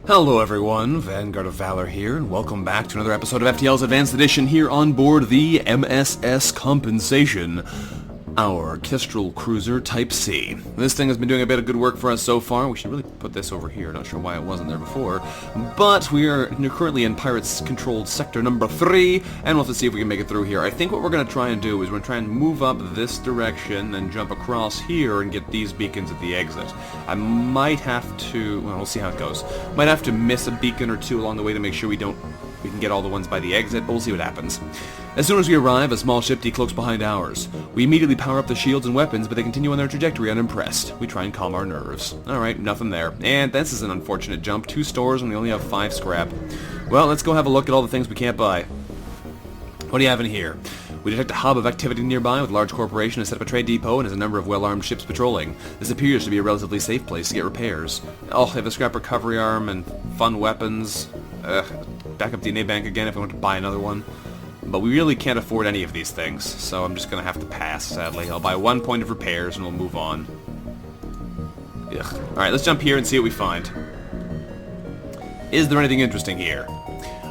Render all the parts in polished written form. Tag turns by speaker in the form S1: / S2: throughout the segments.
S1: Hello everyone, VanguardOfValor here, and welcome back to another episode of FTL's Advanced Edition here on board the MSS Compensation, our Kestral cruiser Type C. This thing has been doing a bit of good work for us so far. We should really put this over here, not sure why it wasn't there before, but we are currently in Pirates-controlled sector number 3, and we'll have to see if we can make it through here. I think what we're going to try and do is we're going to try and move up this direction and jump across here and get these beacons at the exit. I might have to, well, we'll see how it goes. Might have to miss a beacon or two along the way to make sure we can get all the ones by the exit, but we'll see what happens. As soon as we arrive, a small ship decloaks behind ours. We immediately power up the shields and weapons, but they continue on their trajectory unimpressed. We try and calm our nerves. Alright, nothing there. And this is an unfortunate jump. 2 stores and we only have 5 scrap. Well, let's go have a look at all the things we can't buy. What do you have in here? We detect a hub of activity nearby with a large corporation has set up a trade depot and has a number of well-armed ships patrolling. This appears to be a relatively safe place to get repairs. Oh, they have a scrap recovery arm and fun weapons. Backup DNA bank again if I want to buy another one. But we really can't afford any of these things, so I'm just going to have to pass, sadly. I'll buy 1 point of repairs and we'll move on. Ugh. Alright, let's jump here and see what we find. Is there anything interesting here?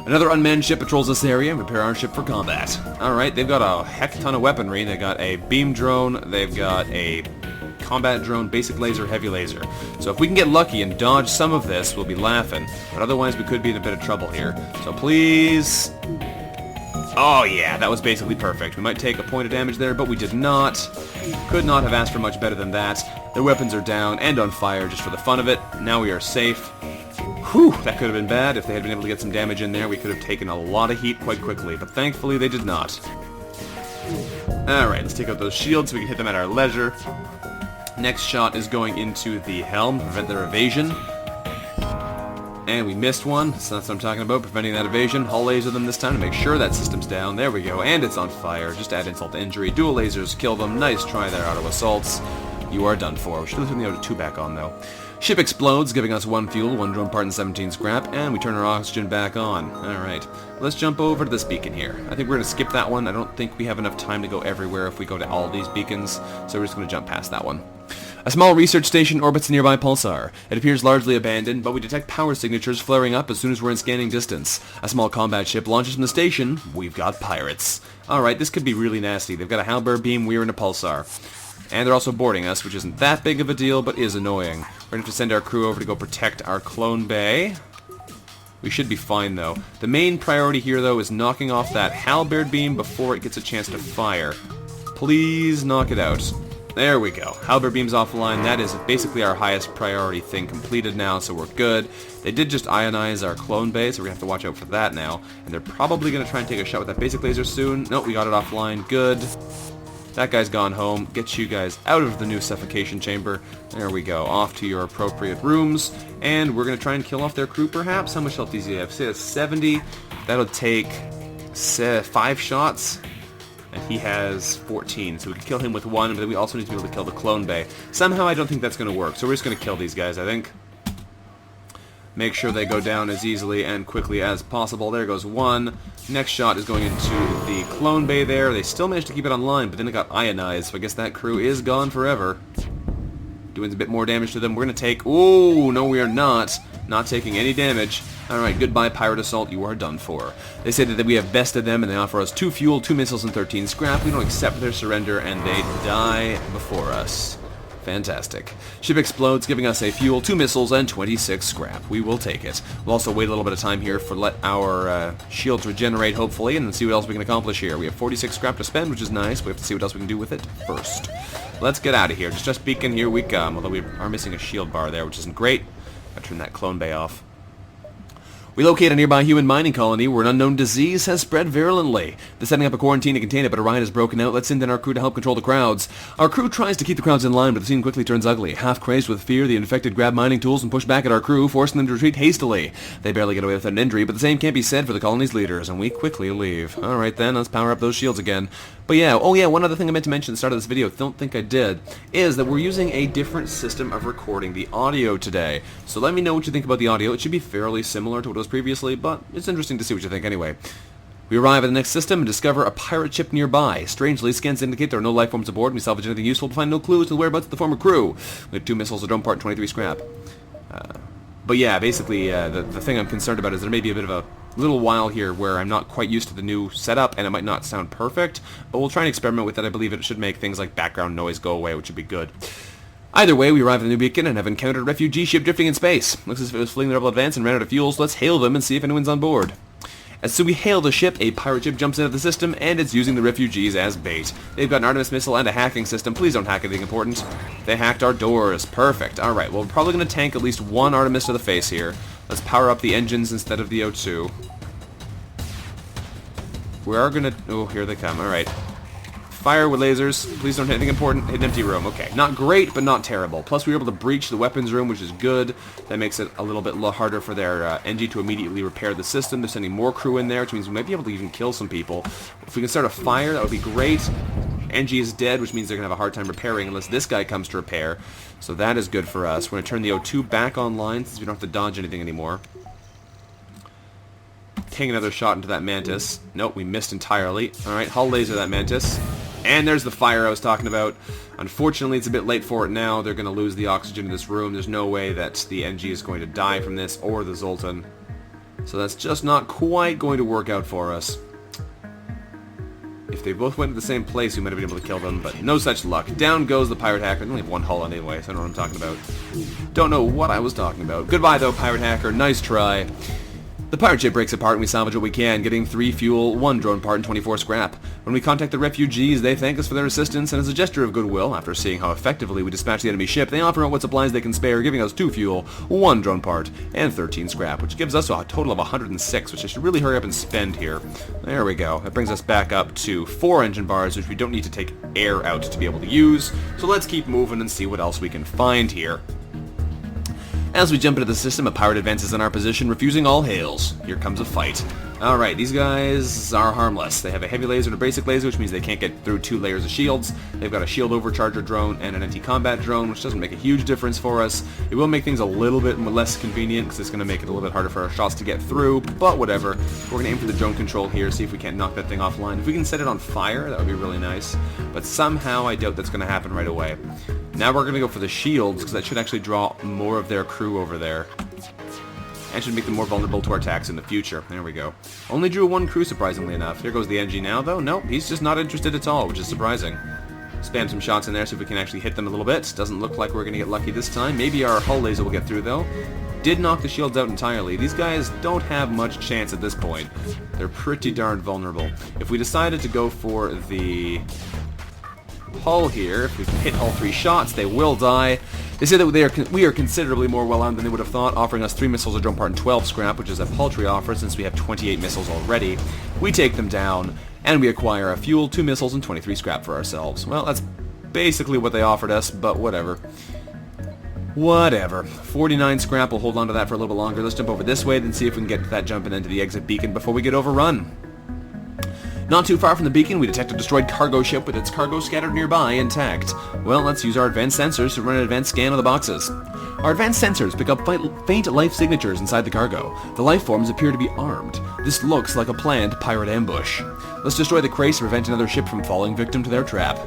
S1: Another unmanned ship patrols this area and prepare our ship for combat. Alright, they've got a heck ton of weaponry. They've got a beam drone, they've got a combat drone, basic laser, heavy laser. So if we can get lucky and dodge some of this, we'll be laughing. But otherwise we could be in a bit of trouble here. So please... Oh yeah, that was basically perfect. We might take a point of damage there, but we did not. Could not have asked for much better than that. Their weapons are down and on fire just for the fun of it. Now we are safe. Whew, that could have been bad. If they had been able to get some damage in there, we could have taken a lot of heat quite quickly, but thankfully they did not. Alright, let's take out those shields so we can hit them at our leisure. Next shot is going into the helm, prevent their evasion. And we missed one, so that's what I'm talking about, preventing that evasion. Hull laser them this time to make sure that system's down. There we go, and it's on fire. Just add insult to injury. Dual lasers, kill them. Nice try there, auto assaults. You are done for. We should have turned the auto 2 back on, though. Ship explodes, giving us 1 fuel, 1 drone part, and 17 scrap, and we turn our oxygen back on. Alright, let's jump over to this beacon here. I think we're going to skip that one. I don't think we have enough time to go everywhere if we go to all these beacons, so we're just going to jump past that one. A small research station orbits a nearby pulsar. It appears largely abandoned, but we detect power signatures flaring up as soon as we're in scanning distance. A small combat ship launches from the station. We've got pirates. Alright, this could be really nasty. They've got a halberd beam, we're in a pulsar. And they're also boarding us, which isn't that big of a deal, but is annoying. We're going to have to send our crew over to go protect our clone bay. We should be fine, though. The main priority here, though, is knocking off that halberd beam before it gets a chance to fire. Please knock it out. There we go. Halberd beam's offline. That is basically our highest priority thing completed now, so we're good. They did just ionize our clone bay, so we're going to have to watch out for that now. And they're probably going to try and take a shot with that basic laser soon. Nope, we got it offline. Good. That guy's gone home. Get you guys out of the new suffocation chamber. There we go. Off to your appropriate rooms. And we're going to try and kill off their crew, perhaps. How much health does he have? Say that's 70. That'll take 5 shots. And he has 14, so we can kill him with 1, but then we also need to be able to kill the clone bay. Somehow I don't think that's going to work, so we're just going to kill these guys, I think. Make sure they go down as easily and quickly as possible. There goes 1. Next shot is going into the clone bay there. They still managed to keep it online, but then it got ionized, so I guess that crew is gone forever. Doing a bit more damage to them. We're going to take... Oh, no we are not. Not taking any damage. Alright, goodbye pirate assault, you are done for. They say that we have bested them and they offer us 2 fuel, 2 missiles, and 13 scrap. We don't accept their surrender and they die before us. Fantastic. Ship explodes, giving us a fuel, 2 missiles, and 26 scrap. We will take it. We'll also wait a little bit of time here for let our shields regenerate, hopefully, and then see what else we can accomplish here. We have 46 scrap to spend, which is nice. We have to see what else we can do with it first. Let's get out of here. Just beacon, here we come. Although we are missing a shield bar there, which isn't great. I'll turn that clone bay off. We locate a nearby human mining colony where an unknown disease has spread virulently. They're setting up a quarantine to contain it, but a riot has broken out. Let's send in our crew to help control the crowds. Our crew tries to keep the crowds in line, but the scene quickly turns ugly. Half crazed with fear, the infected grab mining tools and push back at our crew, forcing them to retreat hastily. They barely get away with an injury, but the same can't be said for the colony's leaders, and we quickly leave. Alright then, let's power up those shields again. But yeah, oh yeah, one other thing I meant to mention at the start of this video, don't think I did, is that we're using a different system of recording the audio today. So let me know what you think about the audio. It should be fairly similar to what it was previously, but it's interesting to see what you think anyway. We arrive at the next system and discover a pirate ship nearby. Strangely, scans indicate there are no life forms aboard, and we salvage anything useful to find no clues to the whereabouts of the former crew. We have 2 missiles, a drone part, and 23 scrap. But yeah, basically, the thing I'm concerned about is there may be a bit of a little while here where I'm not quite used to the new setup, and it might not sound perfect, but we'll try and experiment with it. I believe it should make things like background noise go away, which would be good. Either way, we arrive at the new beacon and have encountered a refugee ship drifting in space. Looks as if it was fleeing the rebel advance and ran out of fuel, so let's hail them and see if anyone's on board. As soon as we hail the ship, a pirate ship jumps into the system, and it's using the refugees as bait. They've got an Artemis missile and a hacking system. Please don't hack anything important. They hacked our doors. Perfect. Alright, well, we're probably going to tank at least one Artemis to the face here. Let's power up the engines instead of the O2. We are going to... Oh, here they come. Alright. Fire with lasers. Please don't hit anything important. Hit an empty room. Okay. Not great, but not terrible. Plus, we were able to breach the weapons room, which is good. That makes it a little bit harder for their NG to immediately repair the system. They're sending more crew in there, which means we might be able to even kill some people. If we can start a fire, that would be great. NG is dead, which means they're going to have a hard time repairing unless this guy comes to repair. So that is good for us. We're going to turn the O2 back online since we don't have to dodge anything anymore. Take another shot into that Mantis. Nope, we missed entirely. Alright, hull laser that Mantis. And there's the fire I was talking about. Unfortunately, it's a bit late for it now. They're going to lose the oxygen in this room. There's no way that the NG is going to die from this, or the Zoltan. So that's just not quite going to work out for us. If they both went to the same place, we might have been able to kill them, but no such luck. Down goes the pirate hacker. They only have one hull anyway, so I don't know what I'm talking about. Don't know what I was talking about. Goodbye, though, pirate hacker. Nice try. The pirate ship breaks apart and we salvage what we can, getting 3 fuel, 1 drone part, and 24 scrap. When we contact the refugees, they thank us for their assistance, and as a gesture of goodwill, after seeing how effectively we dispatch the enemy ship, they offer out what supplies they can spare, giving us 2 fuel, 1 drone part, and 13 scrap, which gives us a total of 106, which I should really hurry up and spend here. There we go. That brings us back up to 4 engine bars, which we don't need to take air out to be able to use, so let's keep moving and see what else we can find here. As we jump into the system, a pirate advances in our position, refusing all hails. Here comes a fight. Alright, these guys are harmless. They have a heavy laser and a basic laser, which means they can't get through 2 layers of shields. They've got a shield overcharger drone and an anti-combat drone, which doesn't make a huge difference for us. It will make things a little bit less convenient, because it's going to make it a little bit harder for our shots to get through, but whatever. We're going to aim for the drone control here, see if we can't knock that thing offline. If we can set it on fire, that would be really nice, but somehow I doubt that's going to happen right away. Now we're going to go for the shields, because that should actually draw more of their crew over there. And should make them more vulnerable to our attacks in the future. There we go. Only drew 1 crew, surprisingly enough. Here goes the NG now, though. Nope, he's just not interested at all, which is surprising. Spam some shots in there, see if we can actually hit them a little bit. Doesn't look like we're going to get lucky this time. Maybe our hull laser will get through, though. Did knock the shields out entirely. These guys don't have much chance at this point. They're pretty darn vulnerable. If we decided to go for the hull here, if we can hit all 3 shots, they will die. They say that we are considerably more well-armed than they would have thought, offering us 3 missiles, a drone part, and 12 scrap, which is a paltry offer since we have 28 missiles already. We take them down, and we acquire a fuel, 2 missiles, and 23 scrap for ourselves. Well, that's basically what they offered us, but whatever. Whatever. 49 scrap, we'll hold on to that for a little bit longer. Let's jump over this way, then see if we can get that jumping into the exit beacon before we get overrun. Not too far from the beacon, we detect a destroyed cargo ship with its cargo scattered nearby intact. Well, let's use our advanced sensors to run an advanced scan of the boxes. Our advanced sensors pick up faint life signatures inside the cargo. The life forms appear to be armed. This looks like a planned pirate ambush. Let's destroy the crates to prevent another ship from falling victim to their trap.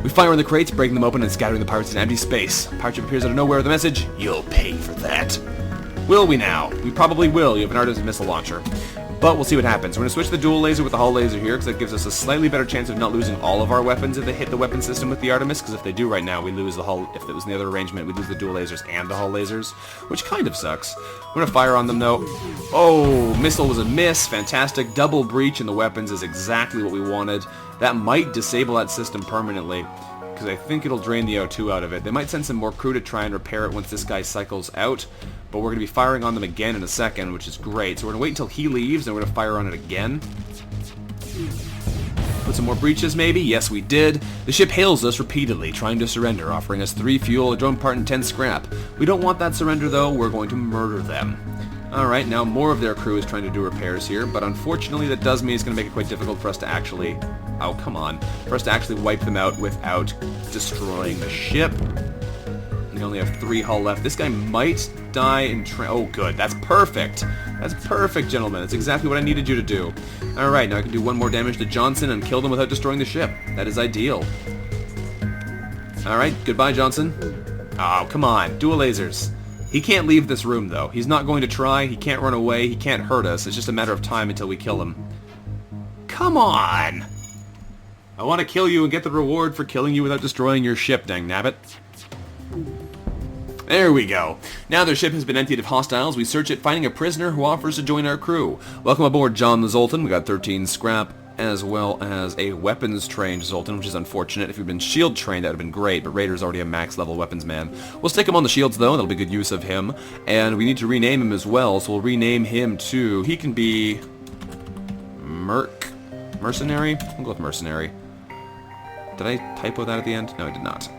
S1: We fire on the crates, breaking them open and scattering the pirates in empty space. Pirate ship appears out of nowhere with a message, "You'll pay for that." Will we now? We probably will. You have an Artemis missile launcher. But we'll see what happens. We're going to switch the dual laser with the hull laser here, because that gives us a slightly better chance of not losing all of our weapons if they hit the weapon system with the Artemis, because if they do right now, we lose the hull. If it was in the other arrangement, we lose the dual lasers and the hull lasers, which kind of sucks. We're going to fire on them, though. Oh, missile was a miss. Fantastic. Double breach in the weapons is exactly what we wanted. That might disable that system permanently, because I think it'll drain the O2 out of it. They might send some more crew to try and repair it once this guy cycles out, but we're going to be firing on them again in a second, which is great. So we're going to wait until he leaves, and we're going to fire on it again. Put some more breaches, maybe? Yes, we did. The ship hails us repeatedly, trying to surrender, offering us 3 fuel, a drone part, and 10 scrap. We don't want that surrender, though. We're going to murder them. Alright, now more of their crew is trying to do repairs here, but unfortunately that does mean it's going to make it quite difficult for us to actually... Oh, come on. For us to actually wipe them out without destroying the ship. We only have 3 hull left. This guy might die in oh, good. That's perfect. That's perfect, gentlemen. That's exactly what I needed you to do. Alright, now I can do 1 more damage to Johnson and kill them without destroying the ship. That is ideal. Alright, goodbye, Johnson. Oh, come on. Dual lasers. He can't leave this room, though. He's not going to try. He can't run away. He can't hurt us. It's just a matter of time until we kill him. Come on! I want to kill you and get the reward for killing you without destroying your ship, dang nabbit. There we go. Now their ship has been emptied of hostiles. We search it, finding a prisoner who offers to join our crew. Welcome aboard, John the Zoltan. We got 13 scrap, as well as a weapons-trained Zoltan, which is unfortunate. If he'd been shield-trained, that would have been great, but Raider's already a max-level weapons man. We'll stick him on the shields, though. That'll be good use of him. And we need to rename him as well, so we'll rename him to... He can be... Mercenary? We'll go with Mercenary. Did I typo that at the end? No, I did not.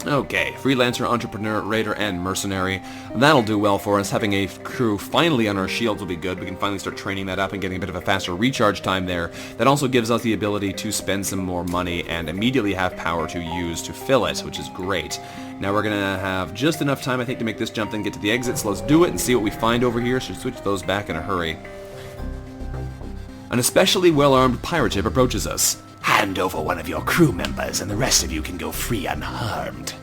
S1: Okay, Freelancer, Entrepreneur, Raider, and Mercenary. That'll do well for us. Having a crew finally on our shields will be good. We can finally start training that up and getting a bit of a faster recharge time there. That also gives us the ability to spend some more money and immediately have power to use to fill it, which is great. Now we're going to have just enough time, I think, to make this jump and get to the exit, so let's do it and see what we find over here. So switch those back in a hurry. An especially well-armed pirate ship approaches us.
S2: Hand over one of your crew members and the rest of you can go free unharmed.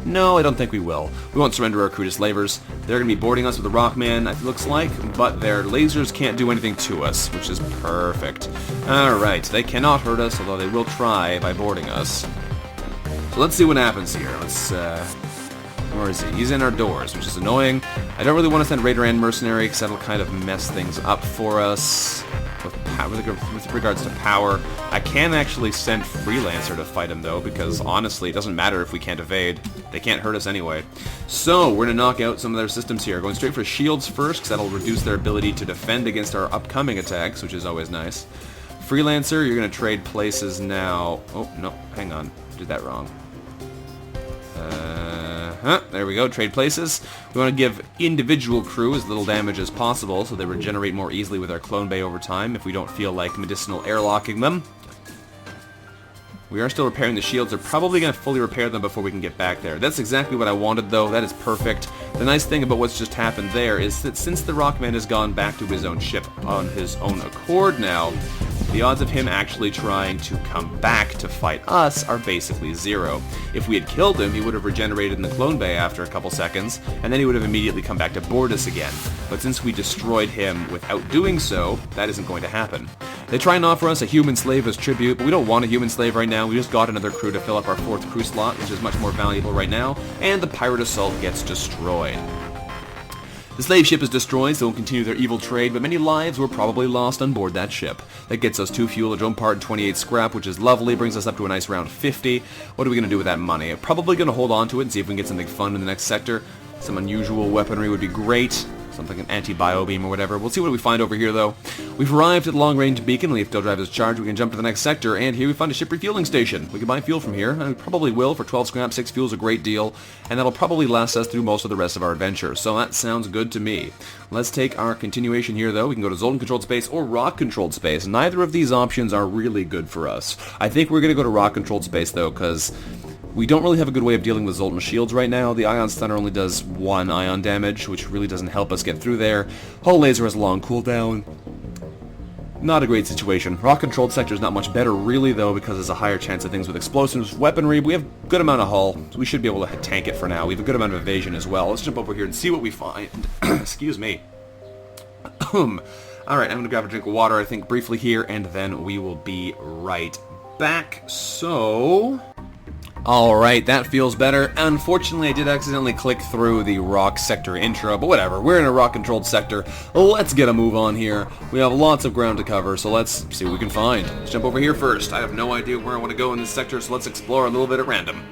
S1: No, I don't think we will. We won't surrender our crew to slavers. They're going to be boarding us with a Rockman, it looks like, but their lasers can't do anything to us, which is perfect. Alright, they cannot hurt us, although they will try by boarding us. So let's see what happens here. Where is he? He's in our doors, which is annoying. I don't really want to send Raider and Mercenary, because that'll kind of mess things up for us. With regards to power, I can actually send Freelancer to fight him, though, because honestly, it doesn't matter if we can't evade. They can't hurt us anyway. So, we're going to knock out some of their systems here. Going straight for shields first, because that'll reduce their ability to defend against our upcoming attacks, which is always nice. Freelancer, you're going to trade places now. Oh, no, hang on. Did that wrong. There we go, trade places. We want to give individual crew as little damage as possible so they regenerate more easily with our clone bay over time if we don't feel like medicinal airlocking them. We are still repairing the shields. They're probably going to fully repair them before we can get back there. That's exactly what I wanted, though. That is perfect. The nice thing about what's just happened there is that since the Rockman has gone back to his own ship on his own accord now, the odds of him actually trying to come back to fight us are basically zero. If we had killed him, he would have regenerated in the clone bay after a couple seconds, and then he would have immediately come back to board us again. But since we destroyed him without doing so, that isn't going to happen. They try and offer us a human slave as tribute, but we don't want a human slave right now. We just got another crew to fill up our 4th crew slot, which is much more valuable right now, and the pirate assault gets destroyed. The slave ship is destroyed, so we'll continue their evil trade, but many lives were probably lost on board that ship. That gets us 2 fuel, a drone part, and 28 scrap, which is lovely, brings us up to a nice round 50. What are we going to do with that money? Probably going to hold on to it and see if we can get something fun in the next sector. Some unusual weaponry would be great. Something like an anti-bio beam or whatever. We'll see what we find over here, though. We've arrived at the long-range beacon. The FTL drive is charged. We can jump to the next sector, and here we find a ship refueling station. We can buy fuel from here, and we probably will. For 12 scrap, 6 fuel is a great deal, and that'll probably last us through most of the rest of our adventure. So that sounds good to me. Let's take our continuation here, though. We can go to Zoltan-controlled space or Rock-controlled space. Neither of these options are really good for us. I think we're going to go to Rock-controlled space, though, because we don't really have a good way of dealing with Zoltan shields right now. The Ion Stunner only does 1 ion damage, which really doesn't help us get through there. Hull Laser has a long cooldown. Not a great situation. Rock-controlled sector is not much better, really, though, because there's a higher chance of things with explosives, weaponry. We have a good amount of hull, so we should be able to tank it for now. We have a good amount of evasion as well. Let's jump over here and see what we find. Excuse me. Alright, I'm going to grab a drink of water, I think, briefly here, and then we will be right back. So alright, that feels better. Unfortunately, I did accidentally click through the rock sector intro, but whatever. We're in a rock-controlled sector. Let's get a move on here. We have lots of ground to cover, so let's see what we can find. Let's jump over here first. I have no idea where I want to go in this sector, so let's explore a little bit at random.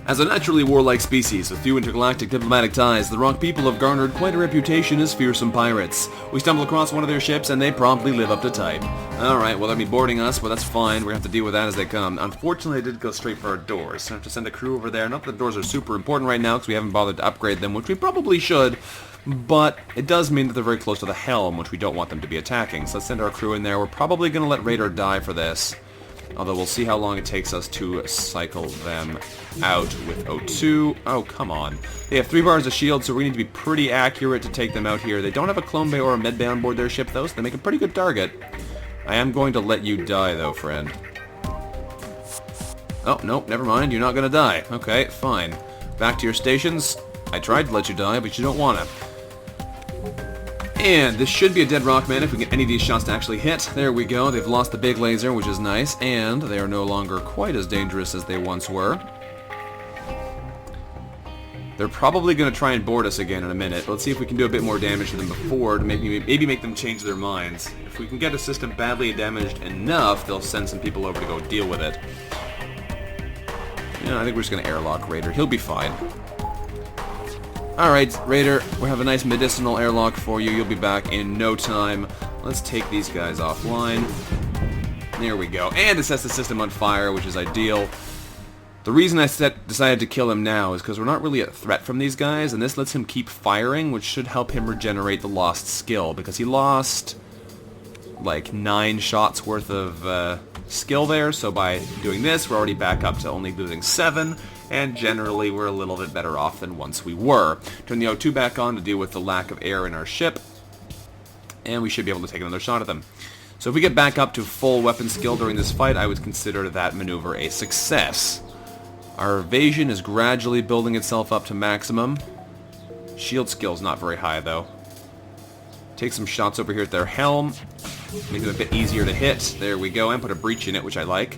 S1: As a naturally warlike species with few intergalactic diplomatic ties, the Rock people have garnered quite a reputation as fearsome pirates. We stumble across one of their ships and they promptly live up to type. Alright, well they'll be boarding us, but that's fine. We're going to have to deal with that as they come. Unfortunately, they did go straight for our doors, so I have to send a crew over there. Not that the doors are super important right now because we haven't bothered to upgrade them, which we probably should, but it does mean that they're very close to the helm, which we don't want them to be attacking. So let's send our crew in there. We're probably going to let Raider die for this. Although we'll see how long it takes us to cycle them out with O2. Oh, come on. They have 3 bars of shield, so we need to be pretty accurate to take them out here. They don't have a clone bay or a med bay on board their ship, though, so they make a pretty good target. I am going to let you die, though, friend. Oh, nope, never mind. You're not going to die. Okay, fine. Back to your stations. I tried to let you die, but you don't want to. And this should be a dead Rockman if we get any of these shots to actually hit. There we go. They've lost the big laser, which is nice, and they are no longer quite as dangerous as they once were. They're probably going to try and board us again in a minute. Let's see if we can do a bit more damage to them before to maybe make them change their minds. If we can get a system badly damaged enough, they'll send some people over to go deal with it. Yeah, I think we're just going to airlock Raider. He'll be fine. Alright, Raider, we have a nice medicinal airlock for you. You'll be back in no time. Let's take these guys offline. There we go. And it sets the system on fire, which is ideal. The reason I decided to kill him now is because we're not really a threat from these guys, and this lets him keep firing, which should help him regenerate the lost skill, because he lost like 9 shots worth of skill there, so by doing this, we're already back up to only losing 7, and generally we're a little bit better off than once we were. Turn the O2 back on to deal with the lack of air in our ship, and we should be able to take another shot at them. So if we get back up to full weapon skill during this fight, I would consider that maneuver a success. Our evasion is gradually building itself up to maximum. Shield skill's not very high, though. Take some shots over here at their helm. Make it a bit easier to hit. There we go, and put a breach in it, which I like.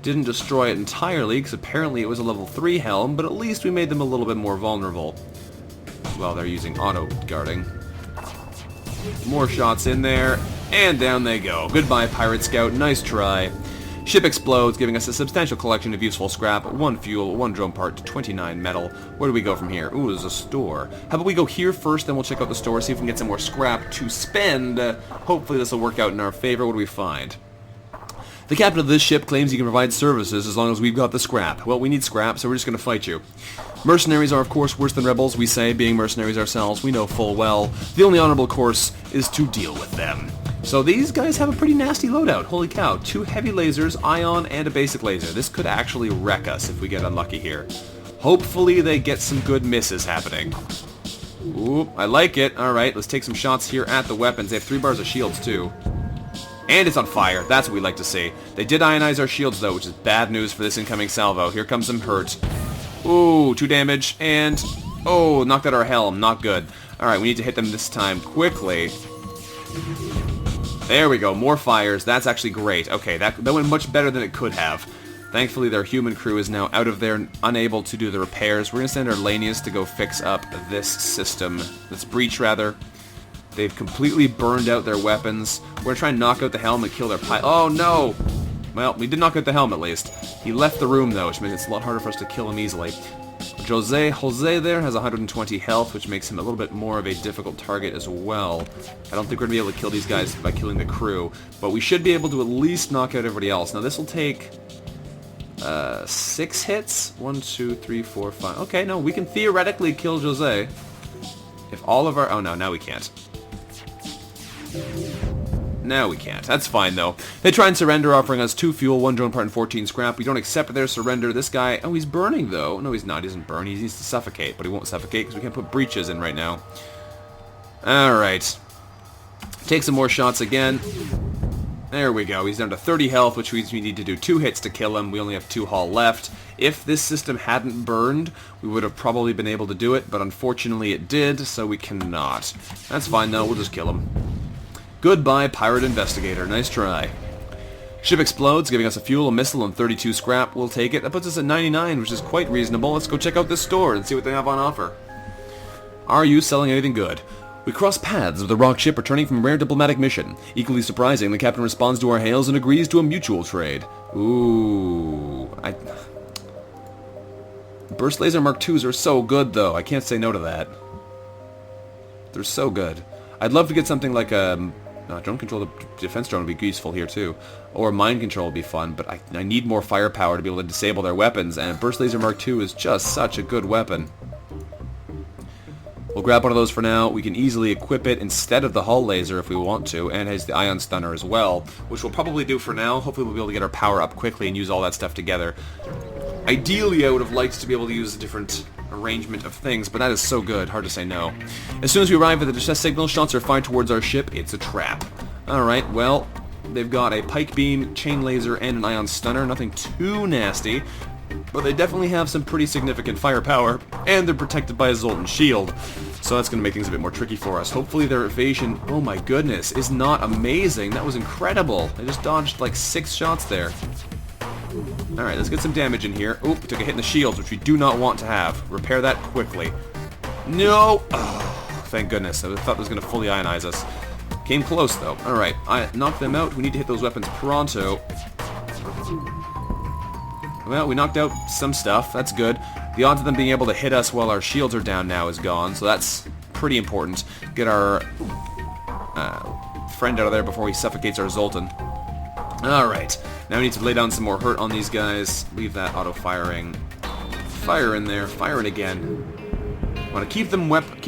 S1: Didn't destroy it entirely, because apparently it was a level 3 helm, but at least we made them a little bit more vulnerable. Well, they're using auto-guarding. More shots in there, and down they go. Goodbye, Pirate Scout. Nice try. Ship explodes, giving us a substantial collection of useful scrap, 1 fuel, 1 drone part, 29 metal. Where do we go from here? Ooh, there's a store. How about we go here first, then we'll check out the store, see if we can get some more scrap to spend. Hopefully this will work out in our favor. What do we find? The captain of this ship claims he can provide services as long as we've got the scrap. Well, we need scrap, so we're just going to fight you. Mercenaries are, of course, worse than rebels, we say. Being mercenaries ourselves, we know full well. The only honorable course is to deal with them. So these guys have a pretty nasty loadout. Holy cow. 2 heavy lasers, ion, and a basic laser. This could actually wreck us if we get unlucky here. Hopefully they get some good misses happening. Ooh, I like it. Alright, let's take some shots here at the weapons. They have 3 bars of shields, too. And it's on fire. That's what we like to see. They did ionize our shields, though, which is bad news for this incoming salvo. Here comes some hurt. Ooh, 2 damage, and... oh, knocked out our helm. Not good. Alright, we need to hit them this time quickly. There we go, more fires. That's actually great. Okay, that went much better than it could have. Thankfully, their human crew is now out of there and unable to do the repairs. We're going to send our Lanius to go fix up this system. This breach, rather. They've completely burned out their weapons. We're going to try and knock out the helm and kill their pilot. Oh, no! Well, we did knock out the helm, at least. He left the room, though, which means it's a lot harder for us to kill him easily. Jose there has 120 health, which makes him a little bit more of a difficult target as well. I don't think we're going to be able to kill these guys by killing the crew, but we should be able to at least knock out everybody else. Now this will take 6 hits. 1, 2, 3, 4, 5. Okay, no, we can theoretically kill Jose. If all of our... oh no, now we can't. No, we can't. That's fine, though. They try and surrender, offering us 2 fuel, 1 drone part, and 14 scrap. We don't accept their surrender. This guy... oh, he's burning, though. No, he's not. He doesn't burn. He needs to suffocate, but he won't suffocate because we can't put breaches in right now. Alright. Take some more shots again. There we go. He's down to 30 health, which means we need to do 2 hits to kill him. We only have 2 hull left. If this system hadn't burned, we would have probably been able to do it, but unfortunately it did, so we cannot. That's fine, though. We'll just kill him. Goodbye, Pirate Investigator. Nice try. Ship explodes, giving us a fuel, a missile, and 32 scrap. We'll take it. That puts us at 99, which is quite reasonable. Let's go check out this store and see what they have on offer. Are you selling anything good? We cross paths with the rock ship returning from a rare diplomatic mission. Equally surprising, the captain responds to our hails and agrees to a mutual trade. Ooh. Burst Laser Mark IIs are so good, though. I can't say no to that. They're so good. I'd love to get something like a... drone control, the defense drone would be useful here too. Or mind control would be fun, but I need more firepower to be able to disable their weapons, and Burst Laser Mark II is just such a good weapon. We'll grab one of those for now. We can easily equip it instead of the hull laser if we want to, and has the ion stunner as well, which we'll probably do for now. Hopefully we'll be able to get our power up quickly and use all that stuff together. Ideally, I would have liked to be able to use a different arrangement of things, but that is so good, hard to say no. As soon as we arrive at the distress signal, shots are fired towards our ship. It's a trap. Alright, well, they've got a pike beam, chain laser, and an ion stunner. Nothing too nasty. But they definitely have some pretty significant firepower, and they're protected by a Zoltan shield. So that's going to make things a bit more tricky for us. Hopefully their evasion, oh my goodness, is not amazing. That was incredible. They just dodged like 6 shots there. Alright, let's get some damage in here. Oop, we took a hit in the shields, which we do not want to have. Repair that quickly. No! Oh, thank goodness. I thought it was going to fully ionize us. Came close, though. Alright, I knocked them out. We need to hit those weapons pronto. Well, we knocked out some stuff. That's good. The odds of them being able to hit us while our shields are down now is gone, so that's pretty important. Get our friend out of there before he suffocates our Zoltan. Alright, now we need to lay down some more hurt on these guys. Leave that auto-firing. Fire in there. Fire it again. Want to keep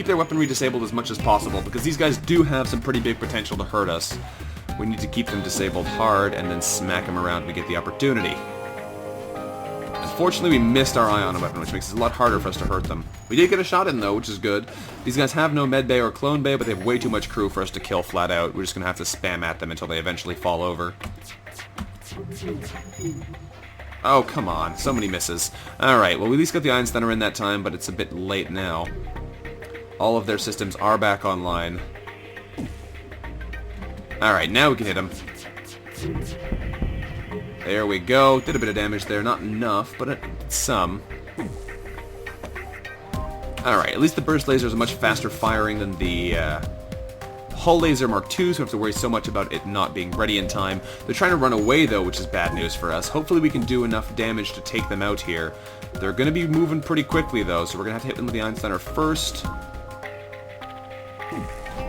S1: their weaponry disabled as much as possible, because these guys do have some pretty big potential to hurt us. We need to keep them disabled hard and then smack them around when we get the opportunity. Unfortunately, we missed our ion weapon, which makes it a lot harder for us to hurt them. We did get a shot in, though, which is good. These guys have no med bay or clone bay, but they have way too much crew for us to kill flat out. We're just going to have to spam at them until they eventually fall over. Oh, come on. So many misses. Alright, well, we at least got the Ion Stunner in that time, but it's a bit late now. All of their systems are back online. Alright, now we can hit them. There we go. Did a bit of damage there. Not enough, but some. Alright, at least the burst lasers are much faster firing than the hull laser Mark II, so we don't have to worry so much about it not being ready in time. They're trying to run away, though, which is bad news for us. Hopefully we can do enough damage to take them out here. They're going to be moving pretty quickly, though, so we're going to have to hit them with the Ion Stunner first.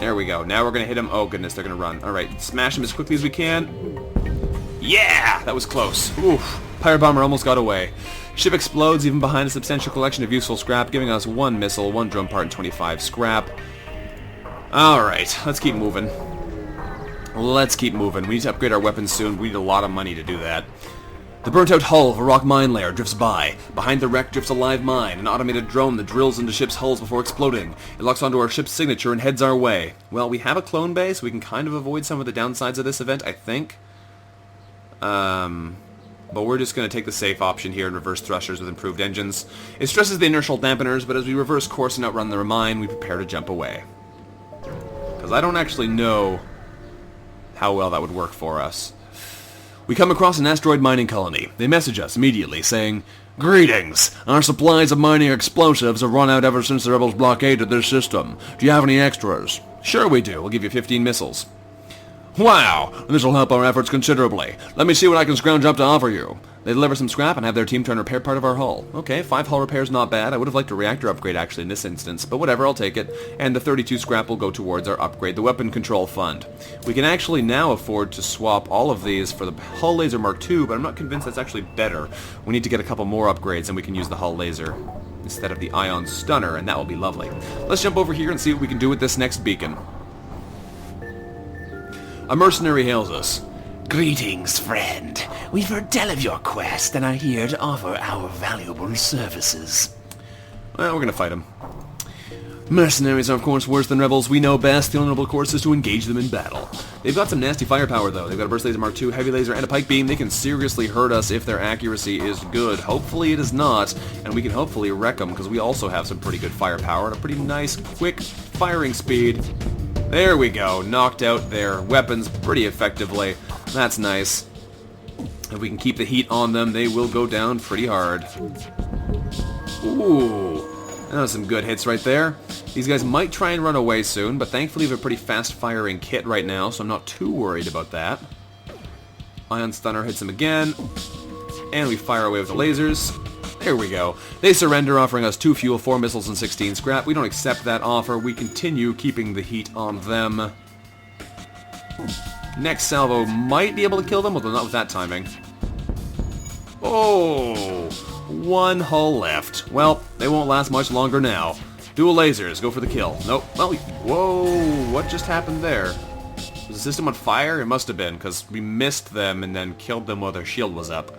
S1: There we go. Now we're going to hit them. Oh, goodness, they're going to run. Alright, smash them as quickly as we can. Yeah! That was close. Oof. Pirate Bomber almost got away. Ship explodes even behind a substantial collection of useful scrap, giving us 1 missile, 1 drone part, and 25 scrap. Alright, let's keep moving. Let's keep moving. We need to upgrade our weapons soon. We need a lot of money to do that. The burnt-out hull of a rock mine layer drifts by. Behind the wreck drifts a live mine, an automated drone that drills into ships' hulls before exploding. It locks onto our ship's signature and heads our way. Well, we have a clone base, so we can kind of avoid some of the downsides of this event, I think. But we're just going to take the safe option here and reverse thrusters with improved engines. It stresses the inertial dampeners, but as we reverse course and outrun the mine, we prepare to jump away. Because I don't actually know how well that would work for us. We come across an asteroid mining colony. They message us immediately, saying, "Greetings! Our supplies of mining explosives have run out ever since the rebels blockaded their system. Do you have any extras?" "Sure we do. We'll give you 15 missiles." "Wow! This will help our efforts considerably. Let me see what I can scrounge up to offer you." They deliver some scrap and have their team try and repair part of our hull. Okay, 5 hull repairs, not bad. I would have liked a reactor upgrade actually in this instance, but whatever, I'll take it. And the 32 scrap will go towards our upgrade, the weapon control fund. We can actually now afford to swap all of these for the hull laser Mark II, but I'm not convinced that's actually better. We need to get a couple more upgrades and we can use the hull laser instead of the Ion Stunner, and that will be lovely. Let's jump over here and see what we can do with this next beacon. A mercenary hails us.
S2: Greetings, friend. We've heard tell of your quest and are here to offer our valuable services.
S1: Well, we're gonna fight them. Mercenaries are of course worse than rebels. We know best. The only noble course is to engage them in battle. They've got some nasty firepower though. They've got a burst laser Mark II, heavy laser, and a pike beam. They can seriously hurt us if their accuracy is good. Hopefully it is not, and we can hopefully wreck them because we also have some pretty good firepower and a pretty nice, quick firing speed. There we go. Knocked out their weapons pretty effectively. That's nice. If we can keep the heat on them, they will go down pretty hard. Ooh. That was some good hits right there. These guys might try and run away soon, but thankfully we have a pretty fast-firing kit right now, so I'm not too worried about that. Ion Stunner hits them again. And we fire away with the lasers. There we go. They surrender, offering us 2 fuel, 4 missiles, and 16 scrap. We don't accept that offer. We continue keeping the heat on them. Next salvo might be able to kill them, although not with that timing. Oh! 1 hull left. Well, they won't last much longer now. Dual lasers, go for the kill. Nope. Well, whoa! What just happened there? Was the system on fire? It must have been, because we missed them and then killed them while their shield was up.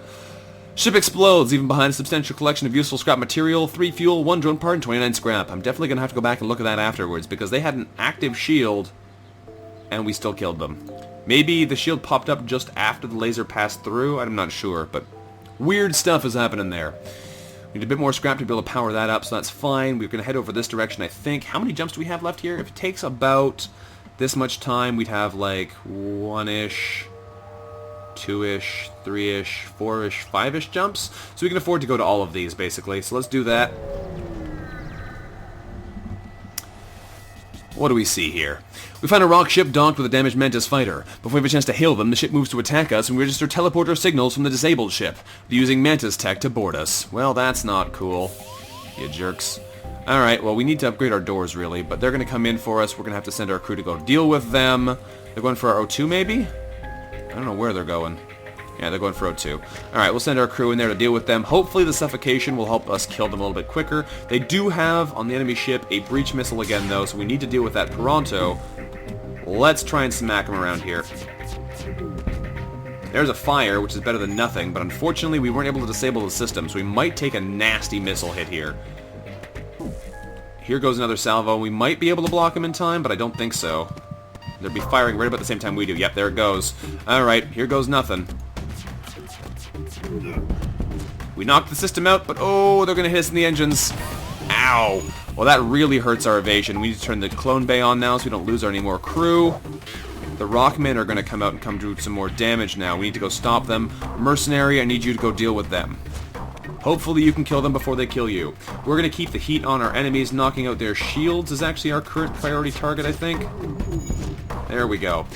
S1: Ship explodes, even behind a substantial collection of useful scrap material, 3 fuel, 1 drone part, and 29 scrap. I'm definitely going to have to go back and look at that afterwards, because they had an active shield, and we still killed them. Maybe the shield popped up just after the laser passed through? I'm not sure, but Weird stuff is happening there. We need a bit more scrap to be able to power that up, so that's fine. We're going to head over this direction, I think. How many jumps do we have left here? If it takes about this much time, we'd have like 1-ish, 2-ish, 3-ish, 4-ish, 5-ish jumps. So we can afford to go to all of these, basically. So let's do that. What do we see here? We find a rock ship docked with a damaged Mantis fighter. Before we have a chance to hail them, the ship moves to attack us, and we register teleporter signals from the disabled ship, using Mantis tech to board us. Well, that's not cool, you jerks. Alright, well, we need to upgrade our doors, really, but they're going to come in for us. We're going to have to send our crew to go deal with them. They're going for our O2, maybe? I don't know where they're going. Yeah, they're going for O2. Alright, we'll send our crew in there to deal with them. Hopefully the suffocation will help us kill them a little bit quicker. They do have, on the enemy ship, a breach missile again, though, so we need to deal with that pronto. Let's try and smack them around here. There's a fire, which is better than nothing, but unfortunately we weren't able to disable the system, so we might take a nasty missile hit here. Here goes another salvo. We might be able to block him in time, but I don't think so. They'll be firing right about the same time we do. Yep, there it goes. Alright, here goes nothing. We knocked the system out, but oh, they're going to hit us in the engines. Ow. Well, that really hurts our evasion. We need to turn the clone bay on now so we don't lose any more crew. The Rockmen are going to come out and come do some more damage now. We need to go stop them. Mercenary, I need you to go deal with them. Hopefully you can kill them before they kill you. We're going to keep the heat on our enemies. Knocking out their shields is actually our current priority target, I think. There we go.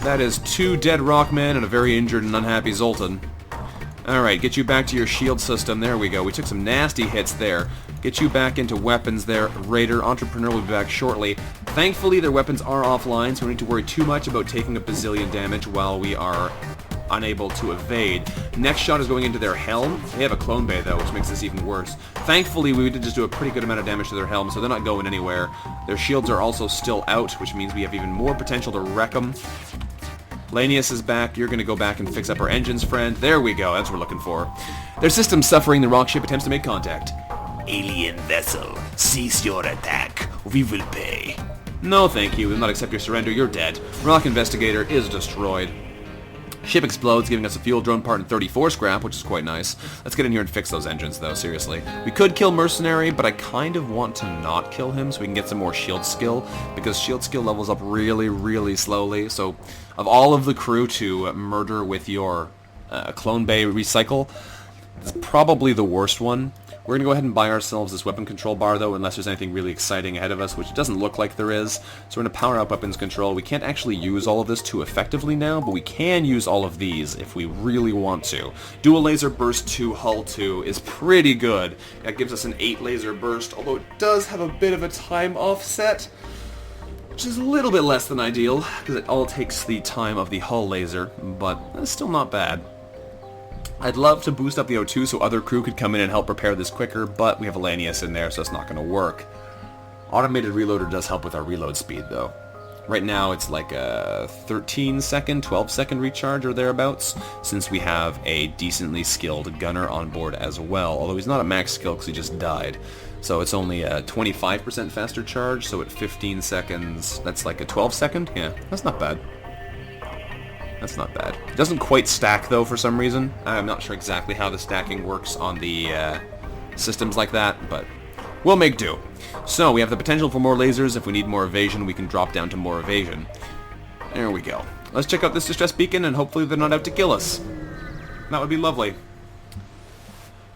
S1: That is 2 dead Rockmen and a very injured and unhappy Zoltan. Alright, get you back to your shield system. There we go. We took some nasty hits there. Get you back into weapons there. Raider, Entrepreneur will be back shortly. Thankfully, their weapons are offline, so we don't need to worry too much about taking a bazillion damage while we are unable to evade. Next shot is going into their helm. They have a clone bay, though, which makes this even worse. Thankfully, we did just do a pretty good amount of damage to their helm, so they're not going anywhere. Their shields are also still out, which means we have even more potential to wreck them. Lanius is back. You're going to go back and fix up our engines, friend. There we go. That's what we're looking for. Their system suffering. The rock ship attempts to make contact.
S2: Alien vessel, cease your attack. We will pay.
S1: No, thank you. We will not accept your surrender. You're dead. Rock Investigator is destroyed. Ship explodes, giving us a fuel drone part and 34 scrap, which is quite nice. Let's get in here and fix those engines, though, seriously. We could kill Mercenary, but I kind of want to not kill him so we can get some more shield skill, because shield skill levels up really, really slowly. So, of all of the crew to murder with your clone bay recycle, it's probably the worst one. We're going to go ahead and buy ourselves this weapon control bar, though, unless there's anything really exciting ahead of us, which it doesn't look like there is. So we're going to power up weapons control. We can't actually use all of this too effectively now, but we can use all of these if we really want to. Dual Laser Burst 2 Hull 2 is pretty good. That gives us an 8 laser burst, although it does have a bit of a time offset, which is a little bit less than ideal, because it all takes the time of the hull laser, but it's still not bad. I'd love to boost up the O2 so other crew could come in and help repair this quicker, but we have a Lanius in there, so it's not going to work. Automated Reloader does help with our reload speed, though. Right now, it's like a 13-second, 12-second recharge or thereabouts, since we have a decently skilled gunner on board as well, although he's not at max skill because he just died. So it's only a 25% faster charge, so at 15 seconds, that's like a 12-second? Yeah, that's not bad. That's not bad. It doesn't quite stack, though, for some reason. I'm not sure exactly how the stacking works on the systems like that, but we'll make do. So, we have the potential for more lasers. If we need more evasion, we can drop down to more evasion. There we go. Let's check out this distress beacon, and hopefully they're not out to kill us. That would be lovely.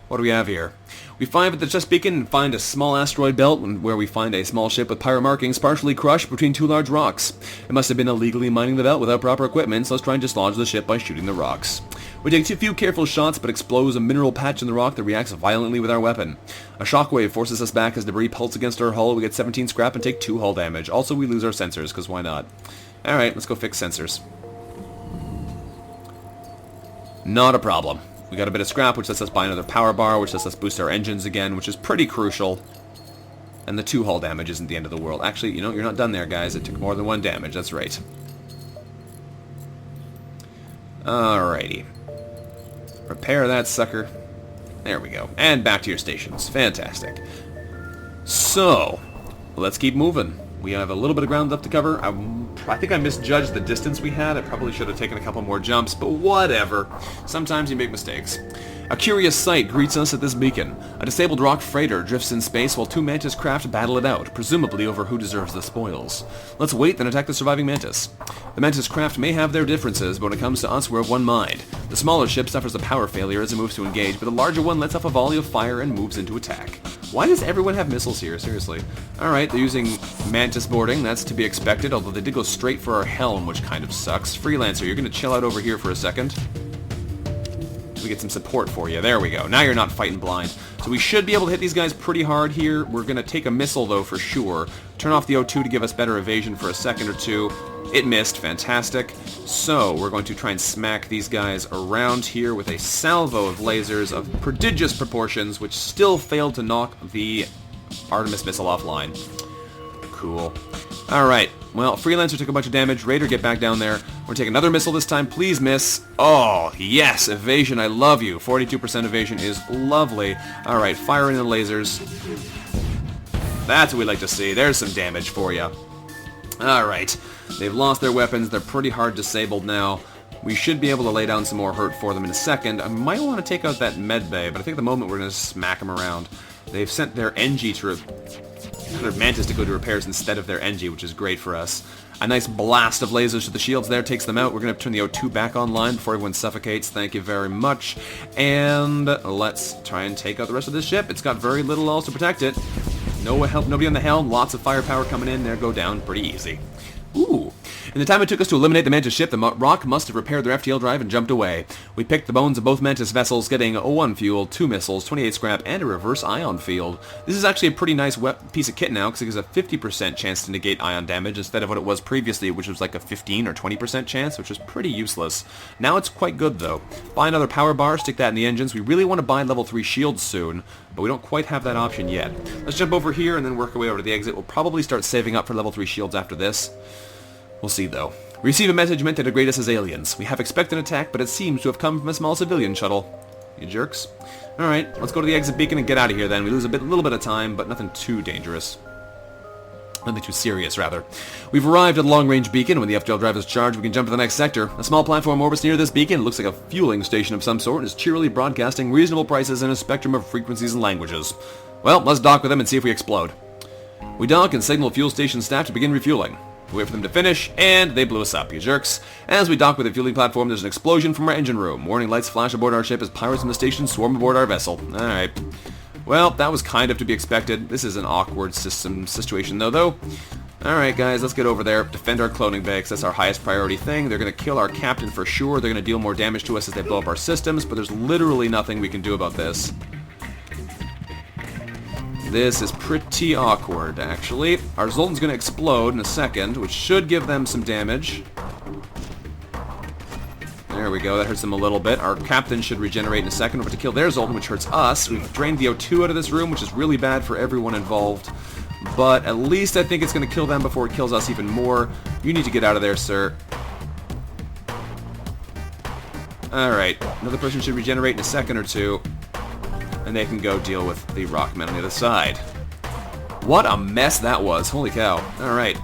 S1: What do we have here? We find the distress beacon and find a small asteroid belt where we find a small ship with pyro markings partially crushed between 2 large rocks. It must have been illegally mining the belt without proper equipment, so let's try and dislodge the ship by shooting the rocks. We take a few careful shots, but expose a mineral patch in the rock that reacts violently with our weapon. A shockwave forces us back as debris pulses against our hull. We get 17 scrap and take 2 hull damage. Also, we lose our sensors, because why not? Alright, let's go fix sensors. Not a problem. We got a bit of scrap, which lets us buy another power bar, which lets us boost our engines again, which is pretty crucial. And the 2 hull damage isn't the end of the world. Actually, you know, you're not done there, guys. It took more than 1 damage. That's right. Alrighty. Repair that sucker. There we go. And back to your stations. Fantastic. So, let's keep moving. We have a little bit of ground left to cover. I'm I think I misjudged the distance we had. I probably should have taken a couple more jumps, but whatever. Sometimes you make mistakes. A curious sight greets us at this beacon. A disabled rock freighter drifts in space while two Mantis craft battle it out, presumably over who deserves the spoils. Let's wait, then attack the surviving Mantis. The Mantis craft may have their differences, but when it comes to us, we're of one mind. The smaller ship suffers a power failure as it moves to engage, but the larger one lets off a volley of fire and moves into attack. Why does everyone have missiles here? Seriously. Alright, they're using Mantis boarding. That's to be expected, although they did go straight for our helm, which kind of sucks. Freelancer, you're going to chill out over here for a second. We get some support for you. There we go. Now you're not fighting blind. So we should be able to hit these guys pretty hard here. We're going to take a missile, though, for sure. Turn off the O2 to give us better evasion for a second or two. It missed. Fantastic. So we're going to try and smack these guys around here with a salvo of lasers of prodigious proportions, which still failed to knock the Artemis missile offline. Cool. Alright. Well, Freelancer took a bunch of damage. Raider, get back down there. We're going to take another missile this time. Please miss. Oh, yes. Evasion. I love you. 42% evasion is lovely. Alright, fire in the lasers. That's what we like to see. There's some damage for you. Alright. They've lost their weapons. They're pretty hard disabled now. We should be able to lay down some more hurt for them in a second. I might want to take out that med bay, but I think at the moment we're going to smack them around. They've sent their NG to... their Mantis to go to repairs instead of their NG, which is great for us. A nice blast of lasers to the shields there takes them out. We're going to turn the O2 back online before everyone suffocates. Thank you very much. And let's try and take out the rest of this ship. It's got very little else to protect it. No help, nobody on the helm. Lots of firepower coming in. There, go down pretty easy. Ooh. In the time it took us to eliminate the Mantis ship, the Rock must have repaired their FTL drive and jumped away. We picked the bones of both Mantis vessels, getting 1 fuel, 2 missiles, 28 scrap, and a reverse ion field. This is actually a pretty nice piece of kit now, because it gives a 50% chance to negate ion damage instead of what it was previously, which was like a 15 or 20% chance, which was pretty useless. Now it's quite good, though. Buy another power bar, stick that in the engines. We really want to buy level 3 shields soon, but we don't quite have that option yet. Let's jump over here and then work our way over to the exit. We'll probably start saving up for level 3 shields after this. We'll see, though. We receive a message meant to degrade us as aliens. We have expected an attack, but it seems to have come from a small civilian shuttle. You jerks. Alright, let's go to the exit beacon and get out of here then. We lose a little bit of time, but nothing too dangerous. Nothing too serious, rather. We've arrived at the long-range beacon. When the FTL drive is charged, we can jump to the next sector. A small platform orbits near this beacon. It looks like a fueling station of some sort and is cheerily broadcasting reasonable prices in a spectrum of frequencies and languages. Well, let's dock with them and see if we explode. We dock and signal fuel station staff to begin refueling. We wait for them to finish, and they blew us up, you jerks. As we dock with the fueling platform, there's an explosion from our engine room. Warning lights flash aboard our ship as pirates from the station swarm aboard our vessel. Alright. Well, that was kind of to be expected. This is an awkward situation, though. Alright, guys, let's get over there. Defend our cloning bay, 'cause that's our highest priority thing. They're going to kill our captain for sure. They're going to deal more damage to us as they blow up our systems, but there's literally nothing we can do about this. This is pretty awkward, actually. Our Zoltan's going to explode in a second, which should give them some damage. There we go, that hurts them a little bit. Our captain should regenerate in a second, but to kill their Zoltan, which hurts us. We've drained the O2 out of this room, which is really bad for everyone involved. But at least I think it's going to kill them before it kills us even more. You need to get out of there, sir. Alright, another person should regenerate in a second or two. And they can go deal with the Rockmen on the other side. What a mess that was. Holy cow. Alright.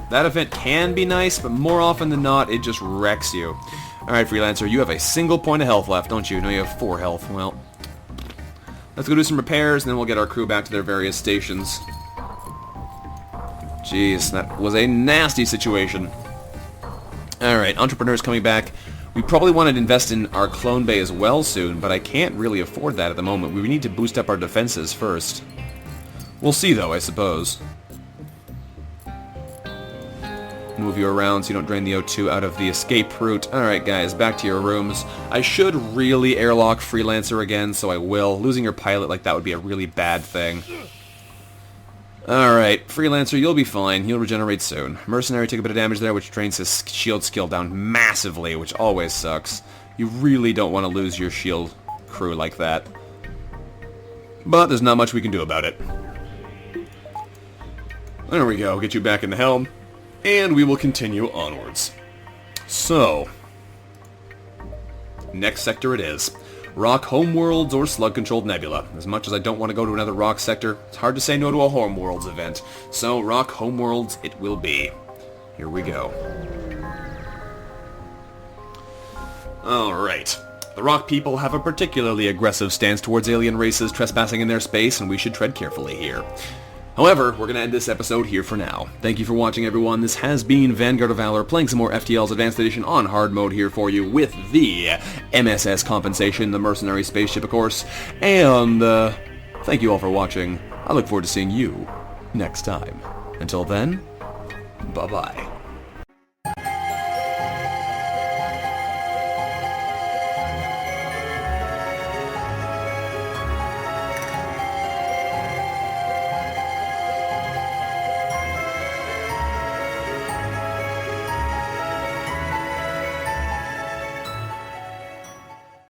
S1: That event can be nice, but more often than not, it just wrecks you. Alright, Freelancer, you have a single point of health left, don't you? No, you have 4 health. Well, let's go do some repairs, and then we'll get our crew back to their various stations. Jeez, that was a nasty situation. Alright, Entrepreneur's coming back. We probably want to invest in our clone bay as well soon, but I can't really afford that at the moment. We need to boost up our defenses first. We'll see, though, I suppose. Move you around so you don't drain the O2 out of the escape route. Alright, guys, back to your rooms. I should really airlock Freelancer again, so I will. Losing your pilot like that would be a really bad thing. Alright, Freelancer, you'll be fine. He'll regenerate soon. Mercenary took a bit of damage there, which drains his shield skill down massively, which always sucks. You really don't want to lose your shield crew like that. But there's not much we can do about it. There we go, get you back in the helm, and we will continue onwards. So, next sector it is. Rock homeworlds or slug-controlled nebula. As much as I don't want to go to another rock sector, it's hard to say no to a homeworlds event. So, rock homeworlds it will be. Here we go. Alright. The rock people have a particularly aggressive stance towards alien races trespassing in their space, and we should tread carefully here. However, we're going to end this episode here for now. Thank you for watching, everyone. This has been Vanguard of Valor, playing some more FTL's Advanced Edition on hard mode here for you with the MSS Compensation, the Mercenary spaceship, of course. And, thank you all for watching. I look forward to seeing you next time. Until then, bye-bye.